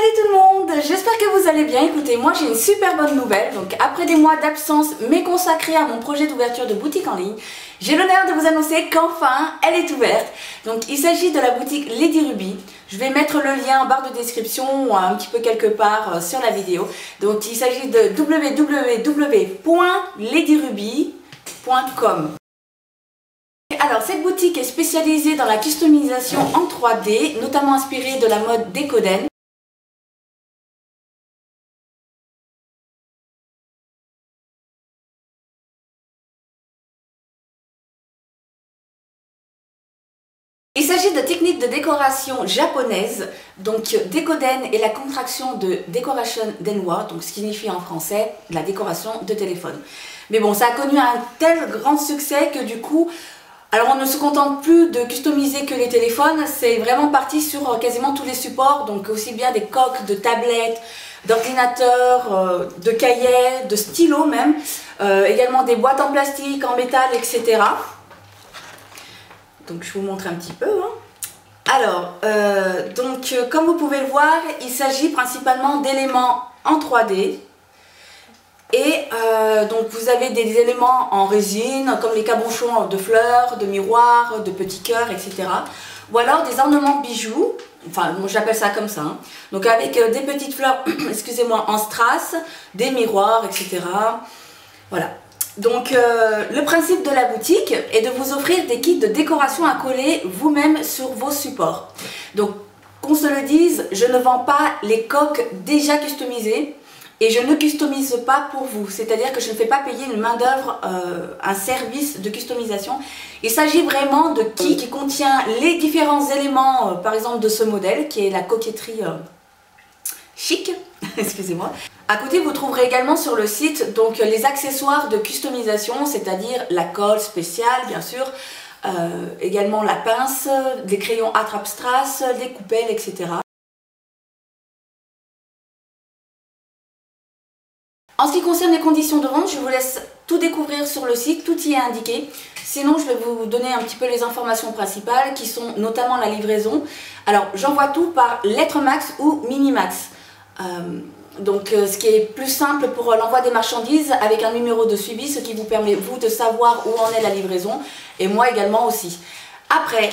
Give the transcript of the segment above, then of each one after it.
Salut tout le monde, j'espère que vous allez bien. Écoutez, moi j'ai une super bonne nouvelle. Donc après des mois d'absence mais consacrés à mon projet d'ouverture de boutique en ligne, j'ai l'honneur de vous annoncer qu'enfin elle est ouverte. Donc il s'agit de la boutique Lady Ruby. Je vais mettre le lien en barre de description ou un petit peu quelque part sur la vidéo. Donc il s'agit de www.ladyruby.com. Alors cette boutique est spécialisée dans la customisation en 3D, notamment inspirée de la mode Decoden. Il s'agit de techniques de décoration japonaises, donc Decoden est la contraction de Decoration Denwa, donc ce qui signifie en français la décoration de téléphone. Mais bon, ça a connu un tel grand succès que du coup, alors on ne se contente plus de customiser que les téléphones, c'est vraiment parti sur quasiment tous les supports, donc aussi bien des coques de tablettes, d'ordinateurs, de cahiers, de stylos même, également des boîtes en plastique, en métal, etc. Donc je vous montre un petit peu. Alors, comme vous pouvez le voir, il s'agit principalement d'éléments en 3D. Et donc vous avez des éléments en résine, comme les cabochons de fleurs, de miroirs, de petits cœurs, etc. Ou alors des ornements bijoux, enfin moi j'appelle ça comme ça. Donc avec des petites fleurs, excusez-moi, en strass, des miroirs, etc. Voilà. Donc le principe de la boutique est de vous offrir des kits de décoration à coller vous-même sur vos supports. Donc qu'on se le dise, je ne vends pas les coques déjà customisées et je ne customise pas pour vous. C'est-à-dire que je ne fais pas payer une main d'œuvre, un service de customisation. Il s'agit vraiment de kits qui contient les différents éléments, par exemple de ce modèle qui est la coquetterie chic, excusez-moi. À côté, vous trouverez également sur le site donc les accessoires de customisation, c'est-à-dire la colle spéciale, bien sûr, également la pince, des crayons attrape-strass, des coupelles, etc. En ce qui concerne les conditions de vente, je vous laisse tout découvrir sur le site, tout y est indiqué. Sinon, je vais vous donner un petit peu les informations principales qui sont notamment la livraison. Alors, j'envoie tout par lettre max ou mini-max. Ce qui est plus simple pour l'envoi des marchandises avec un numéro de suivi, ce qui vous permet vous de savoir où en est la livraison et moi également aussi. Après,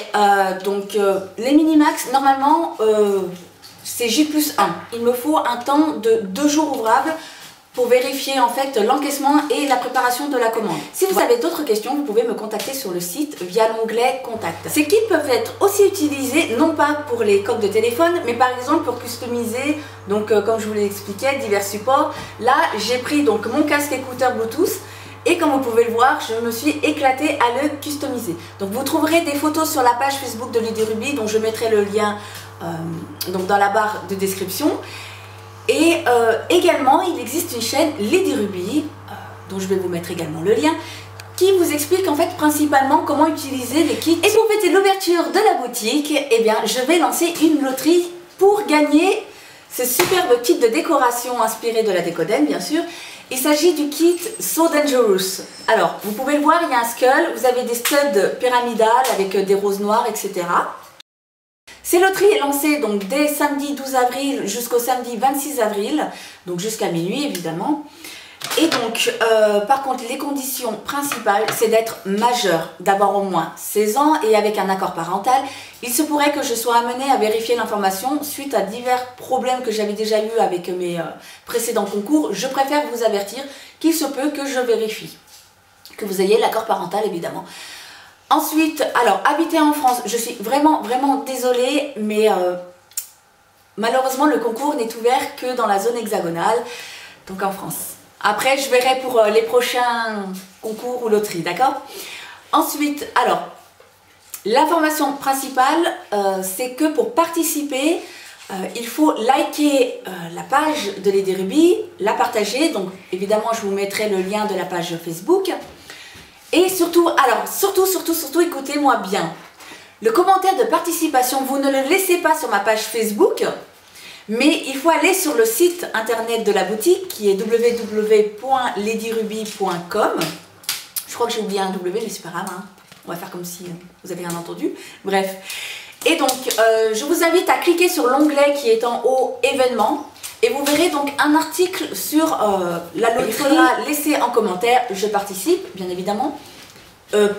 les mini-max, normalement, c'est J+1. Il me faut un temps de 2 jours ouvrables pour vérifier en fait l'encaissement et la préparation de la commande. Si vous avez d'autres questions, vous pouvez me contacter sur le site via l'onglet Contact. Ces kits peuvent être aussi utilisés, non pas pour les coques de téléphone, mais par exemple pour customiser, donc comme je vous l'expliquais, divers supports. Là, j'ai pris donc mon casque écouteur Bluetooth et comme vous pouvez le voir, je me suis éclatée à le customiser. Donc vous trouverez des photos sur la page Facebook de Lady Ruby, dont je mettrai le lien dans la barre de description. Et également, il existe une chaîne Lady Ruby, dont je vais vous mettre également le lien, qui vous explique en fait principalement comment utiliser les kits. Et pour fêter l'ouverture de la boutique, eh bien, je vais lancer une loterie pour gagner ce superbe kit de décoration inspiré de la Decoden, bien sûr. Il s'agit du kit So Dangerous. Alors, vous pouvez le voir, il y a un skull, vous avez des studs pyramidales avec des roses noires, etc. Ces loteries est lancée donc dès samedi 12 avril jusqu'au samedi 26 avril, donc jusqu'à minuit évidemment. Et donc, par contre, les conditions principales, c'est d'être majeur, d'avoir au moins 16 ans et avec un accord parental. Il se pourrait que je sois amenée à vérifier l'information suite à divers problèmes que j'avais déjà eu avec mes précédents concours. Je préfère vous avertir qu'il se peut que je vérifie, que vous ayez l'accord parental évidemment. Ensuite, alors, habiter en France, je suis vraiment désolée, mais malheureusement, le concours n'est ouvert que dans la zone hexagonale, donc en France. Après, je verrai pour les prochains concours ou loteries, d'accord? Ensuite, alors, l'information principale, c'est que pour participer, il faut liker la page de Lady Ruby, la partager, donc évidemment, je vous mettrai le lien de la page Facebook. Et surtout, surtout, écoutez-moi bien. Le commentaire de participation, vous ne le laissez pas sur ma page Facebook, mais il faut aller sur le site internet de la boutique qui est www.ladyruby.com. Je crois que j'ai oublié un W, mais c'est pas grave, hein. On va faire comme si vous avez rien entendu. Bref. Et donc, je vous invite à cliquer sur l'onglet qui est en haut, événements. Et vous verrez donc un article sur la loterie. Il faudra laisser en commentaire, je participe, bien évidemment.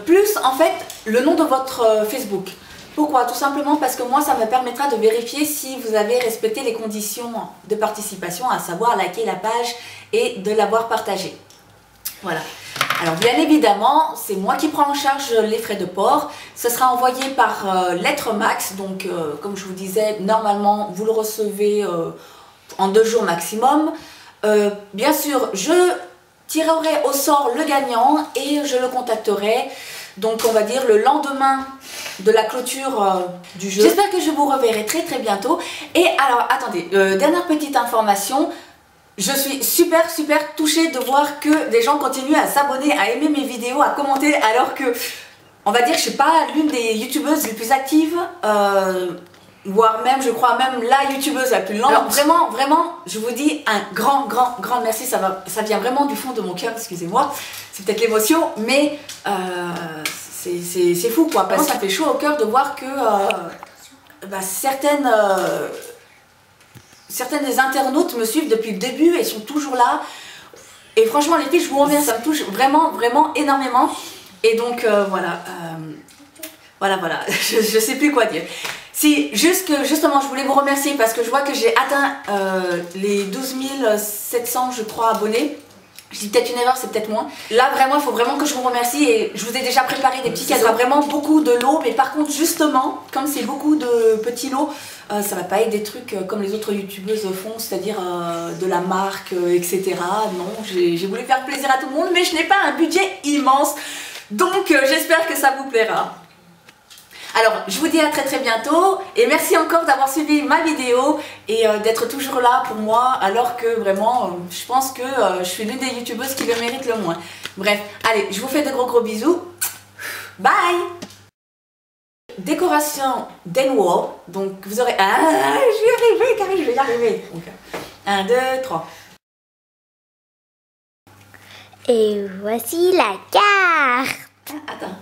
Plus, en fait, le nom de votre Facebook. Pourquoi? Tout simplement parce que moi, ça me permettra de vérifier si vous avez respecté les conditions de participation, à savoir liker la page et de l'avoir partagée. Voilà. Alors bien évidemment, c'est moi qui prends en charge les frais de port. Ce sera envoyé par lettre max. Donc comme je vous disais, normalement vous le recevez en 2 jours maximum. Bien sûr, je tirerai au sort le gagnant et je le contacterai. Donc on va dire le lendemain de la clôture du jeu. J'espère que je vous reverrai très bientôt. Et alors attendez, dernière petite information. Je suis super touchée de voir que des gens continuent à s'abonner, à aimer mes vidéos, à commenter, alors que, on va dire, je ne suis pas l'une des youtubeuses les plus actives, voire même, je crois même la youtubeuse la plus lente. Alors vraiment, je vous dis un grand merci, ça vient vraiment du fond de mon cœur, excusez-moi, c'est peut-être l'émotion, mais c'est fou quoi, parce que ça fait chaud au cœur de voir que certaines des internautes me suivent depuis le début et sont toujours là. Et franchement les filles, je vous remercie, ça me touche vraiment énormément. Et donc voilà, je sais plus quoi dire. Si, justement je voulais vous remercier parce que je vois que j'ai atteint les 12 700 je crois abonnés. Je dis peut-être une erreur, c'est peut-être moins. Là vraiment, il faut vraiment que je vous remercie et je vous ai déjà préparé des petits cadeaux. Ça sera vraiment beaucoup de lots, mais par contre justement, comme c'est beaucoup de petits lots, ça va pas être des trucs comme les autres youtubeuses font, c'est-à-dire de la marque, etc. Non, j'ai voulu faire plaisir à tout le monde, mais je n'ai pas un budget immense. Donc j'espère que ça vous plaira. Alors, je vous dis à très bientôt et merci encore d'avoir suivi ma vidéo et d'être toujours là pour moi alors que vraiment, je pense que je suis l'une des youtubeuses qui le mérite le moins. Bref, allez, je vous fais de gros bisous. Bye! Décoration d'Enwall, donc vous aurez... Ah, je vais y arriver, Carrie, je vais y arriver. Donc, 1, 2, 3. Et voici la carte. Ah, attends.